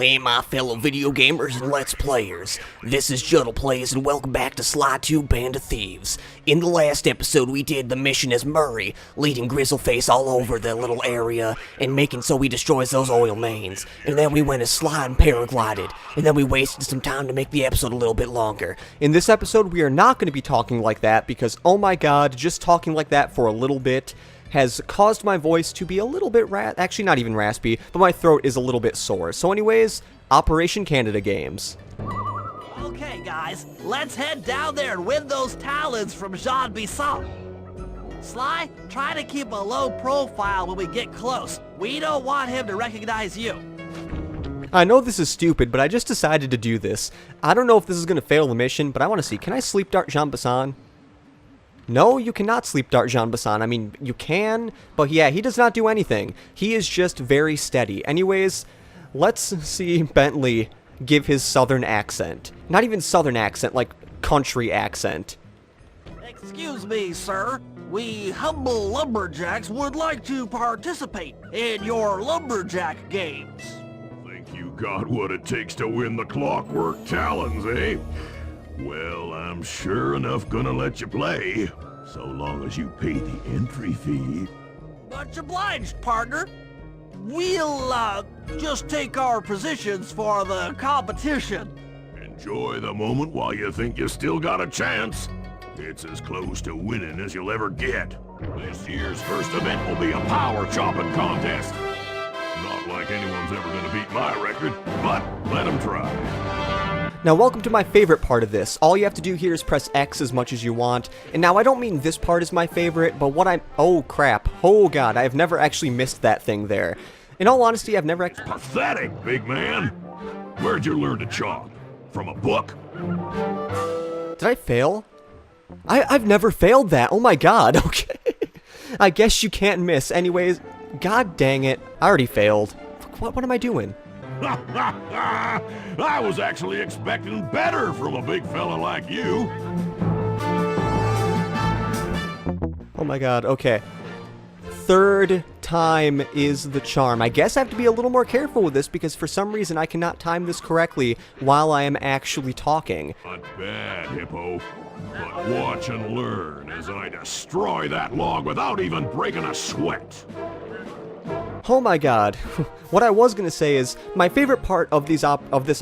Hey my fellow video gamers and let's players, this is Juddle Plays and welcome back to Sly 2 Band of Thieves. In the last episode we did the mission as Murray, leading Grizzleface all over the little area and making so he destroys those oil mains. And then we went as Sly and paraglided, and then we wasted some time to make the episode a little bit longer. In this episode we are not going to be talking like that because oh my god, just talking like that for a little bit has caused my voice to be a little bit actually not even raspy, but my throat is a little bit sore. So anyways, Operation Canada Games. Okay guys, let's head down there and win those talons from Jean Bison. Sly, try to keep a low profile when we get close. We don't want him to recognize you. I know this is stupid, but I just decided to do this. I don't know if this is going to fail the mission, but I want to see. Can I sleep dart Jean Bison? No, you cannot sleep dart Jean Bison. I mean, you can, but yeah, he does not do anything. He is just very steady. Anyways, let's see Bentley give his southern accent. Not even southern accent, like country accent. Excuse me, sir. We humble lumberjacks would like to participate in your lumberjack games. Think you got what it takes to win the clockwork talons, eh? Well, I'm sure enough gonna let you play, so long as you pay the entry fee. Much obliged, partner. We'll, just take our positions for the competition. Enjoy the moment while you think you still got a chance. It's as close to winning as you'll ever get. This year's first event will be a power-chopping contest. Not like anyone's ever gonna beat my record, but let them try. Now welcome to my favorite part of this. All you have to do here is press X as much as you want. And now I don't mean this part is my favorite, but what oh crap. Oh god, I have never actually missed that thing there. In all honesty, I've never actually... Pathetic, big man. Where'd you learn to chop? From a book? Did I fail? I've never failed that. Oh my god, okay. I guess you can't miss. Anyways, god dang it. I already failed. What am I doing? I was actually expecting better from a big fella like you. Oh my god, okay. Third time is the charm. I guess I have to be a little more careful with this because for some reason I cannot time this correctly while I am actually talking. Not bad, Hippo. But watch and learn as I destroy that log without even breaking a sweat. Oh my god. What I was gonna say is, my favorite part of this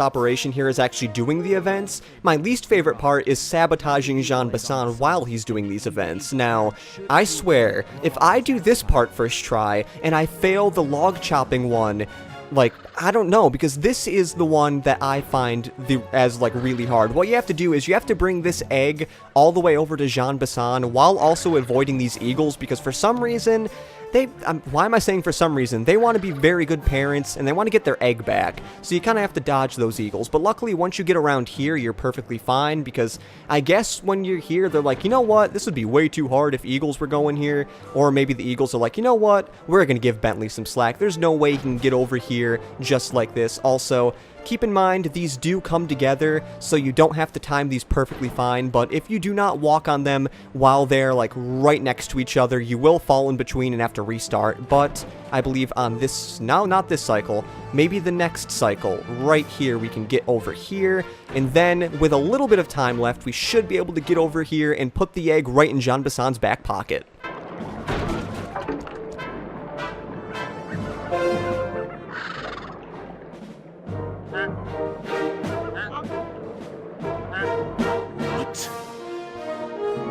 operation here is actually doing the events. My least favorite part is sabotaging Jean Bison while he's doing these events. Now, I swear, if I do this part first try, and I fail the log chopping one, like, I don't know, because this is the one that I find as really hard. What you have to do is you have to bring this egg all the way over to Jean Bison while also avoiding these eagles, because for some reason, why am I saying for some reason? They want to be very good parents, and they want to get their egg back. So you kind of have to dodge those eagles. But luckily, once you get around here, you're perfectly fine, because I guess when you're here, they're like, you know what? This would be way too hard if eagles were going here. Or maybe the eagles are like, you know what? We're going to give Bentley some slack. There's no way he can get over here just like this. Also, keep in mind, these do come together, so you don't have to time these perfectly fine, but if you do not walk on them while they're, right next to each other, you will fall in between and have to restart. But I believe on this, no, not this cycle, maybe the next cycle, right here, we can get over here, and then, with a little bit of time left, we should be able to get over here and put the egg right in Jean Bison's back pocket.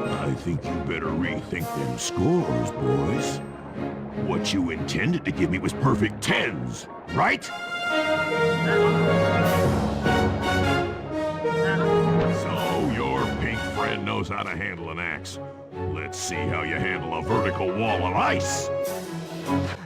I think you better rethink them scores, boys. What you intended to give me was perfect tens, right? So your pink friend knows how to handle an axe. Let's see how you handle a vertical wall of ice.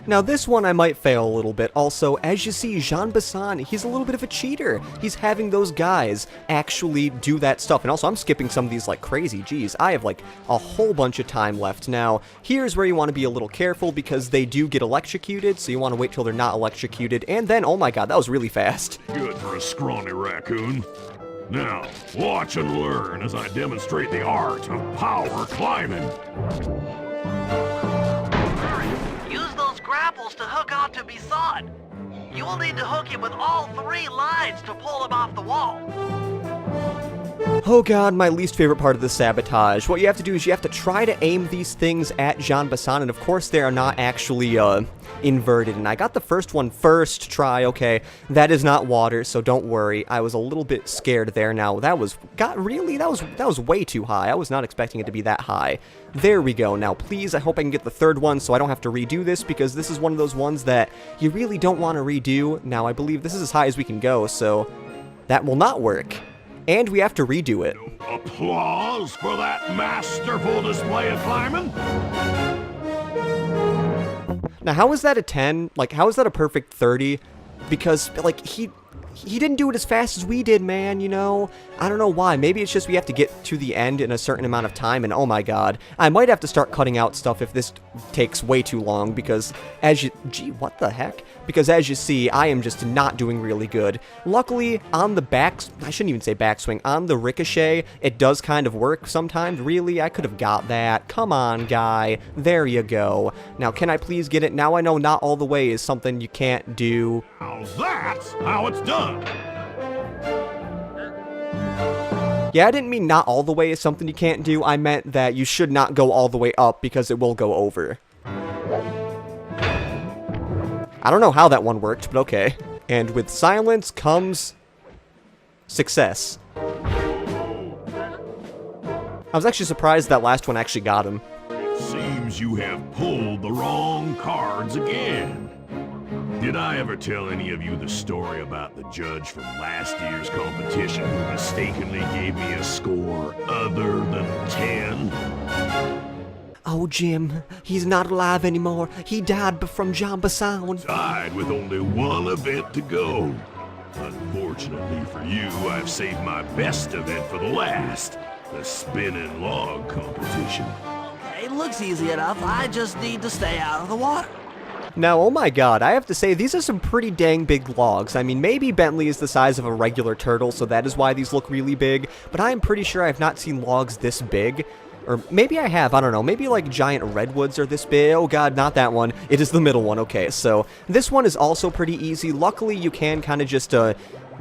Now this one I might fail a little bit. Also, as you see, Jean Bison, he's a little bit of a cheater. He's having those guys actually do that stuff. And also, I'm skipping some of these like crazy. Geez, I have like a whole bunch of time left. Now, here's where you want to be a little careful because they do get electrocuted. So you want to wait till they're not electrocuted. And then, oh my god, that was really fast. Good for a scrawny raccoon. Now, watch and learn as I demonstrate the art of power climbing. Use those grapples to hook onto Bison. You will need to hook him with all 3 lines to pull him off the wall. Oh god, my least favorite part of the sabotage. What you have to do is you have to try to aim these things at Jean Bison, and of course they are not actually inverted. And I got the first one first try. Okay, that is not water, so don't worry. I was a little bit scared there. Now that was way too high. I was not expecting it to be that high. There we go. Now please, I hope I can get the third one so I don't have to redo this, because this is one of those ones that you really don't want to redo. Now I believe this is as high as we can go, so that will not work. And we have to redo it. Applause for that masterful display of climbing. Now, how is that a 10? Like, how is that a perfect 30? Because, like, he didn't do it as fast as we did, man, you know? I don't know why. Maybe it's just we have to get to the end in a certain amount of time, and oh my god. I might have to start cutting out stuff if this takes way too long, because as you... Gee, what the heck? Because as you see, I am just not doing really good. Luckily, on the I shouldn't even say backswing, on the ricochet, it does kind of work sometimes. Really, I could have got that. Come on, guy. There you go. Now, can I please get it? Now I know not all the way is something you can't do. Now that's how it's done. Yeah, I didn't mean not all the way is something you can't do. I meant that you should not go all the way up because it will go over. I don't know how that one worked, but okay. And with silence comes success. I was actually surprised that last one actually got him. It seems you have pulled the wrong cards again. Did I ever tell any of you the story about the judge from last year's competition who mistakenly gave me a score other than 10? Oh, Jim, he's not alive anymore. He died from Jean Bison. Died with only one event to go. Unfortunately for you, I've saved my best event for the last, the spinning log competition. Okay, looks easy enough. I just need to stay out of the water. Now, oh my god, I have to say, these are some pretty dang big logs. I mean, maybe Bentley is the size of a regular turtle, so that is why these look really big, but I am pretty sure I have not seen logs this big. Or maybe I have, I don't know, maybe like giant redwoods are this big. Oh god, not that one. It is the middle one. Okay, so this one is also pretty easy. Luckily, you can kind of just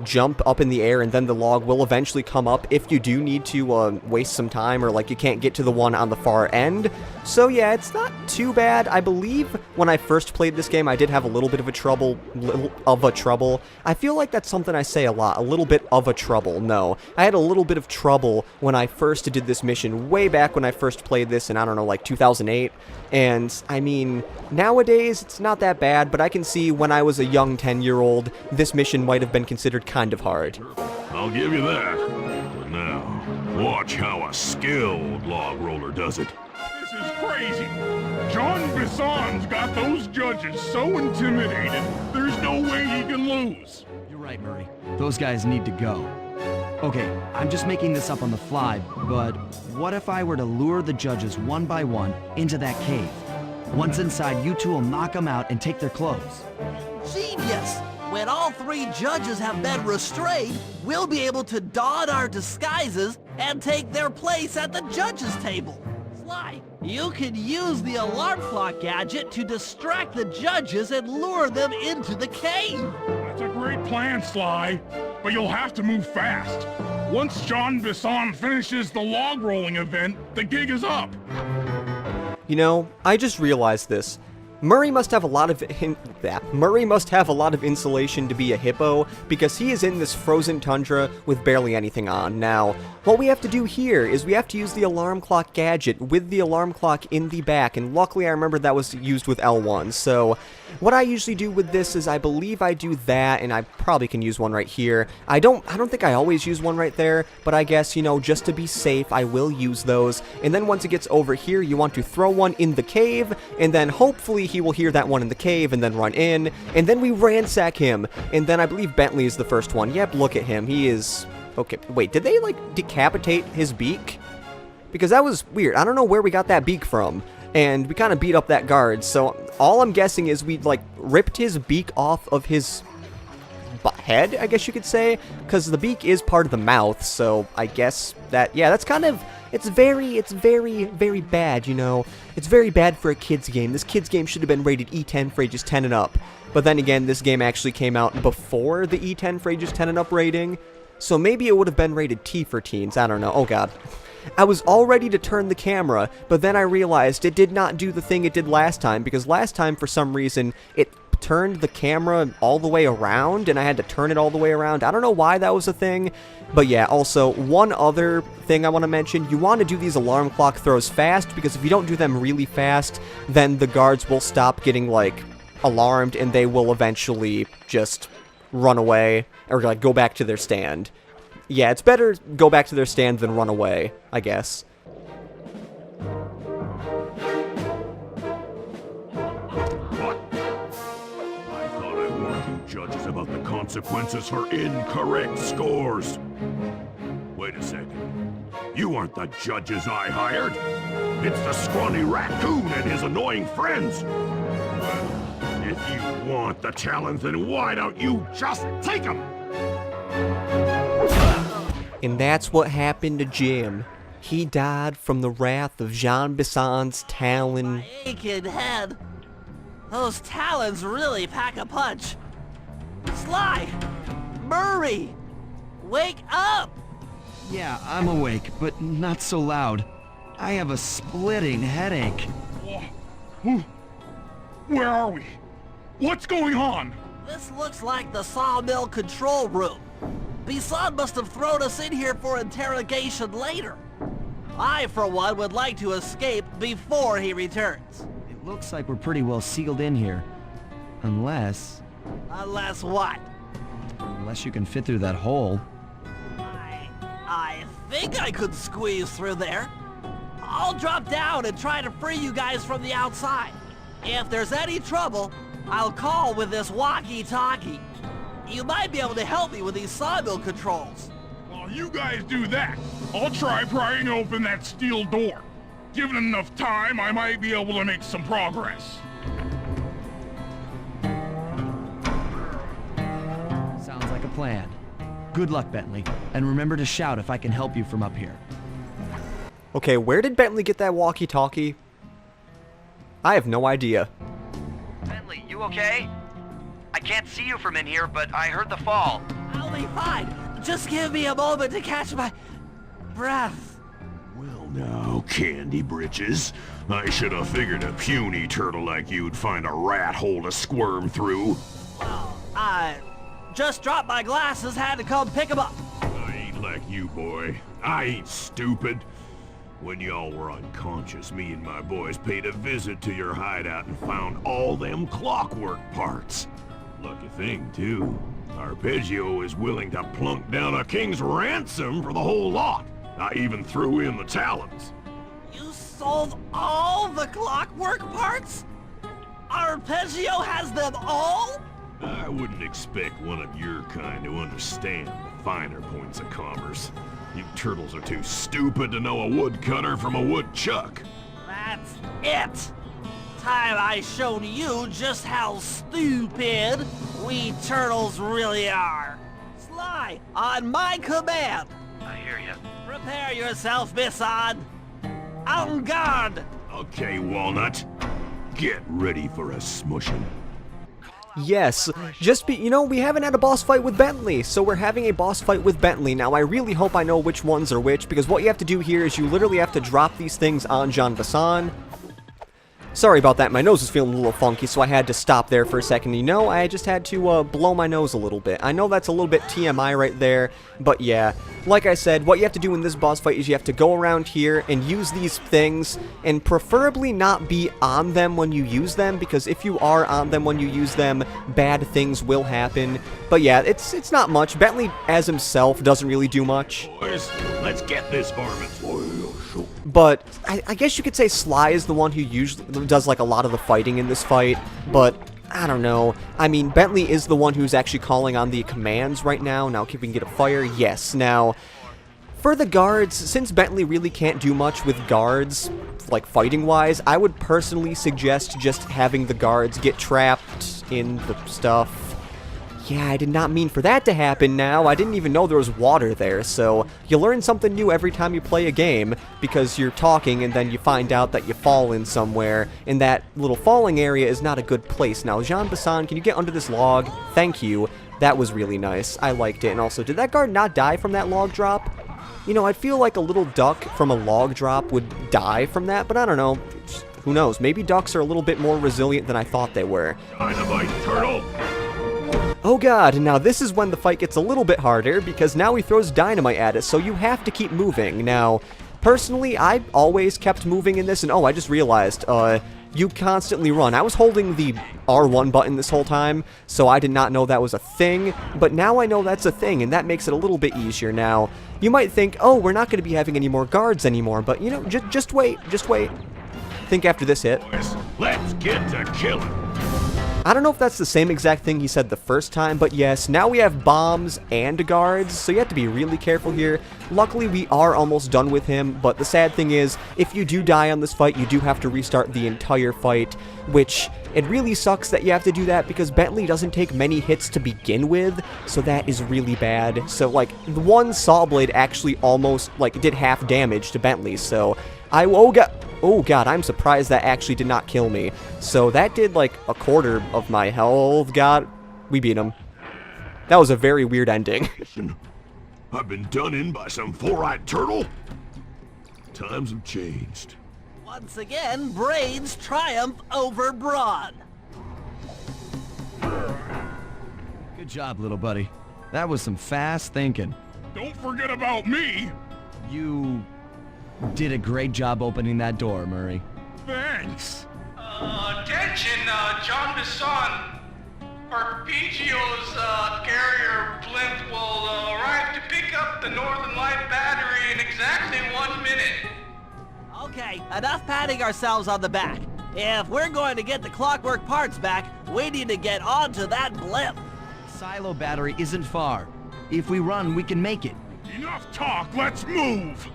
jump up in the air, and then the log will eventually come up if you do need to waste some time, or like you can't get to the one on the far end. So yeah, it's not too bad. I believe when I first played this game, I did have a little bit of a trouble. I feel like that's something I say a lot, a little bit of a trouble. No, I had a little bit of trouble when I first did this mission way back when I first played this in, I don't know, like 2008. And I mean, nowadays it's not that bad, but I can see when I was a young 10-year-old, this mission might have been considered kind of hard. I'll give you that. But now, watch how a skilled log roller does it. This is crazy. Jean Bison's got those judges so intimidated, there's no way he can lose. You're right, Murray. Those guys need to go. Okay, I'm just making this up on the fly, but what if I were to lure the judges one by one into that cave? Once inside, you two will knock them out and take their clothes. Genius! When all 3 judges have been restrained, we'll be able to don our disguises and take their place at the judges' table. Sly, you can use the alarm clock gadget to distract the judges and lure them into the cave. That's a great plan, Sly, but you'll have to move fast. Once Jean Bison finishes the log rolling event, the gig is up. You know, I just realized this. Murray must have a lot of insulation to be a hippo, because he is in this frozen tundra with barely anything on. Now, what we have to do here is we have to use the alarm clock gadget with the alarm clock in the back, and luckily I remember that was used with L1. So what I usually do with this is I believe I do that, and I probably can use one right here. I don't think I always use one right there, but I guess, you know, just to be safe, I will use those. And then once it gets over here, you want to throw one in the cave, and then hopefully he will hear that one in the cave and then run in, and then we ransack him. And then I believe Bentley is the first one. Yep, look at him. He is... Okay, wait, did they, like, decapitate his beak? Because that was weird. I don't know where we got that beak from. And we kind of beat up that guard, so all I'm guessing is we, like, ripped his beak off of his head, I guess you could say, because the beak is part of the mouth, so I guess that, yeah, that's kind of... It's very, very bad, you know. It's very bad for a kid's game. This kid's game should have been rated E10 for ages 10 and up. but then again, this game actually came out before the E10 for ages 10 and up rating, so maybe it would have been rated T for teens, I don't know. Oh god. I was all ready to turn the camera, but then I realized it did not do the thing it did last time, because last time, for some reason, it turned the camera all the way around, and I had to turn it all the way around. I don't know why that was a thing, but yeah, also, one other thing I want to mention, you want to do these alarm clock throws fast, because if you don't do them really fast, then the guards will stop getting, like, alarmed, and they will eventually just run away, or, like, go back to their stand. Yeah, it's better go back to their stand than run away, I guess. What? I thought I warned you judges about the consequences for incorrect scores. Wait a second. You aren't the judges I hired. It's the scrawny raccoon and his annoying friends. Well, if you want the challenge, then why don't you just take them? And that's what happened to Jim. He died from the wrath of Jean Bison's talon. My aching head. Those talons really pack a punch. Sly! Murray! Wake up! Yeah, I'm awake, but not so loud. I have a splitting headache. Where are we? What's going on? This looks like the sawmill control room. Bison must have thrown us in here for interrogation later. I, for one, would like to escape before he returns. It looks like we're pretty well sealed in here. Unless Unless what? you can fit through that hole. I think I could squeeze through there. I'll drop down and try to free you guys from the outside. If there's any trouble, I'll call with this walkie-talkie. You might be able to help me with these sawmill controls. While you guys do that, I'll try prying open that steel door. Given enough time, I might be able to make some progress. Sounds like a plan. Good luck, Bentley, and remember to shout if I can help you from up here. Okay, where did Bentley get that walkie-talkie? I have no idea. Bentley, you okay? I can't see you from in here, but I heard the fall. I'll be fine. Just give me a moment to catch my breath. Well now, Candy Britches. I should have figured a puny turtle like you'd find a rat hole to squirm through. Well, I just dropped my glasses, had to come pick them up. I ain't like you, boy. I ain't stupid. When y'all were unconscious, me and my boys paid a visit to your hideout and found all them clockwork parts. Lucky thing, too. Arpeggio is willing to plunk down a king's ransom for the whole lot. I even threw in the talons. You sold all the clockwork parts? Arpeggio has them all? I wouldn't expect one of your kind to understand the finer points of commerce. You turtles are too stupid to know a woodcutter from a woodchuck. That's it. Time I shown you just how stupid we turtles really are. Sly, on my command. I hear you. Prepare yourself, Bison. En garde. Okay, Walnut. Get ready for a smushing. Yes, we haven't had a boss fight with Bentley, so we're having a boss fight with Bentley. Now, I really hope I know which ones are which, because what you have to do here is you literally have to drop these things on Jean Bison. Sorry about that, my nose was feeling a little funky, so I had to stop there for a second. I just had to blow my nose a little bit. I know that's a little bit TMI right there, but yeah. Like I said, what you have to do in this boss fight is you have to go around here and use these things, and preferably not be on them when you use them, because if you are on them when you use them, bad things will happen. But yeah, it's not much. Bentley, as himself, doesn't really do much. Boys, let's get this varmint. But I guess you could say Sly is the one who usually does like a lot of the fighting in this fight, but I don't know. I mean, Bentley is the one who's actually calling on the commands right now. Now, if we can get a fire, yes. Now, for the guards, since Bentley really can't do much with guards, like fighting-wise, I would personally suggest just having the guards get trapped in the stuff yeah, I did not mean for that to happen now. I didn't even know there was water there, so you learn something new every time you play a game, because you're talking and then you find out that you fall in somewhere, and that little falling area is not a good place. Now, Jean Bison, can you get under this log? Thank you. That was really nice. I liked it. And also, did that guard not die from that log drop? You know, I'd feel like a little duck from a log drop would die from that, but I don't know. Who knows? Maybe ducks are a little bit more resilient than I thought they were. Dynamite, turtle! Oh god, and now this is when the fight gets a little bit harder, because now he throws dynamite at us, so you have to keep moving. Now, personally, I always kept moving in this, and oh, I just realized, you constantly run. I was holding the R1 button this whole time, so I did not know that was a thing, but now I know that's a thing, and that makes it a little bit easier now. You might think, oh, we're not going to be having any more guards anymore, but, you know, just wait, just wait. Think after this hit. Let's get to killing. I don't know if that's the same exact thing he said the first time, but yes, now we have bombs and guards, so you have to be really careful here. Luckily, we are almost done with him, but the sad thing is, if you do die on this fight, you do have to restart the entire fight, which it really sucks that you have to do that because Bentley doesn't take many hits to begin with, so that is really bad. So, like, the one saw blade actually almost, like, did half damage to Bentley, so oh god, I'm surprised that actually did not kill me. So that did like a quarter of my health. God, we beat him. That was a very weird ending. I've been done in by some four-eyed turtle. Times have changed. Once again, brains triumph over brawn. Good job, little buddy. That was some fast thinking. Don't forget about me. You did a great job opening that door, Murray. Thanks. Attention, Jean Bison. Arpeggio's carrier blimp will arrive to pick up the Northern Light battery in exactly 1 minute. Okay, enough patting ourselves on the back. If we're going to get the clockwork parts back, we need to get onto that blimp. Silo battery isn't far. If we run, we can make it. Enough talk, let's move.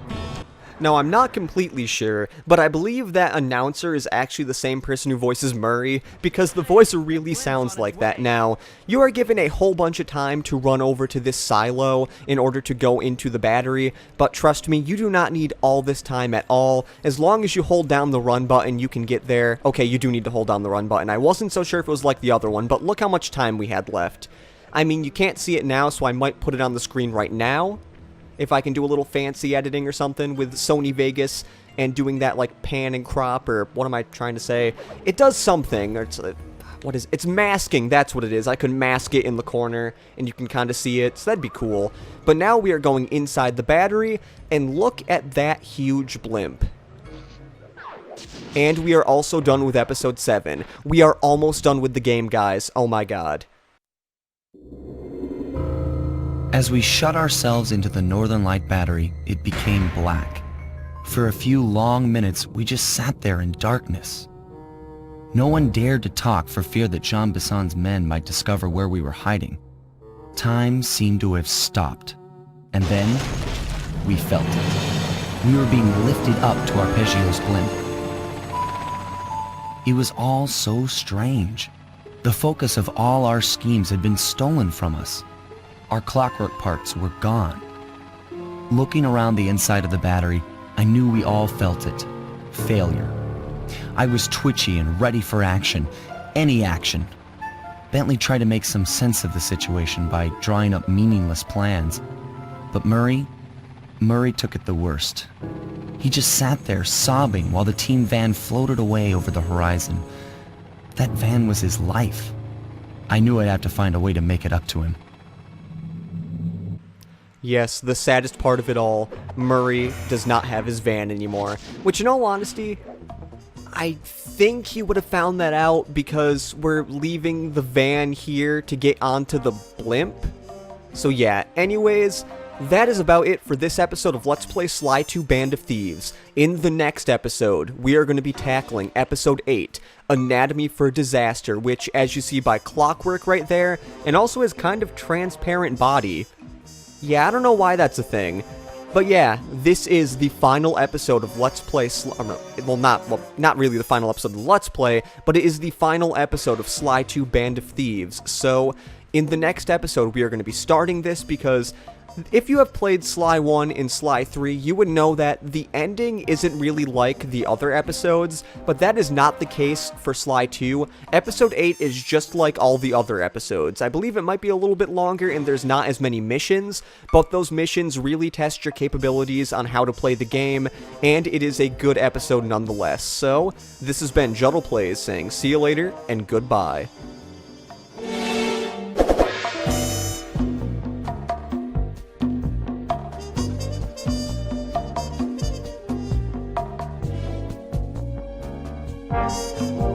Now, I'm not completely sure, but I believe that announcer is actually the same person who voices Murray, because the voice really sounds like that. Now, you are given a whole bunch of time to run over to this silo in order to go into the battery, but trust me, you do not need all this time at all. As long as you hold down the run button, you can get there. Okay, you do need to hold down the run button. I wasn't so sure if it was like the other one, but look how much time we had left. I mean, you can't see it now, so I might put it on the screen right now. If I can do a little fancy editing or something with Sony Vegas and doing that like pan and crop, or what am I trying to say? It does something, or it's masking, that's what it is. I could mask it in the corner and you can kind of see it, so that'd be cool. But now we are going inside the battery, and look at that huge blimp. And we are also done with episode 7. We are almost done with the game, guys. Oh my god. As we shut ourselves into the Northern Light battery, it became black. For a few long minutes, we just sat there in darkness. No one dared to talk for fear that Jean Bison's men might discover where we were hiding. Time seemed to have stopped. And then, we felt it. We were being lifted up to Arpeggio's blimp. It was all so strange. The focus of all our schemes had been stolen from us. Our clockwork parts were gone. Looking around the inside of the battery, I knew we all felt it. Failure. I was twitchy and ready for action. Any action. Bentley tried to make some sense of the situation by drawing up meaningless plans. But Murray took it the worst. He just sat there sobbing while the team van floated away over the horizon. That van was his life. I knew I'd have to find a way to make it up to him. Yes, the saddest part of it all, Murray does not have his van anymore. Which, in all honesty, I think he would have found that out because we're leaving the van here to get onto the blimp. So yeah, anyways, that is about it for this episode of Let's Play Sly 2 Band of Thieves. In the next episode, we are going to be tackling episode 8, Anatomy for Disaster, which, as you see by clockwork right there, and also his kind of transparent body. Yeah, I don't know why that's a thing. But yeah, this is the final episode of Let's Play not really the final episode of Let's Play, but it is the final episode of Sly 2 Band of Thieves. So, in the next episode, we are going to be starting this because if you have played Sly 1 and Sly 3, you would know that the ending isn't really like the other episodes, but that is not the case for Sly 2. Episode 8 is just like all the other episodes. I believe it might be a little bit longer and there's not as many missions, but those missions really test your capabilities on how to play the game, and it is a good episode nonetheless. So, this has been Juddle Plays saying see you later and goodbye. Bye.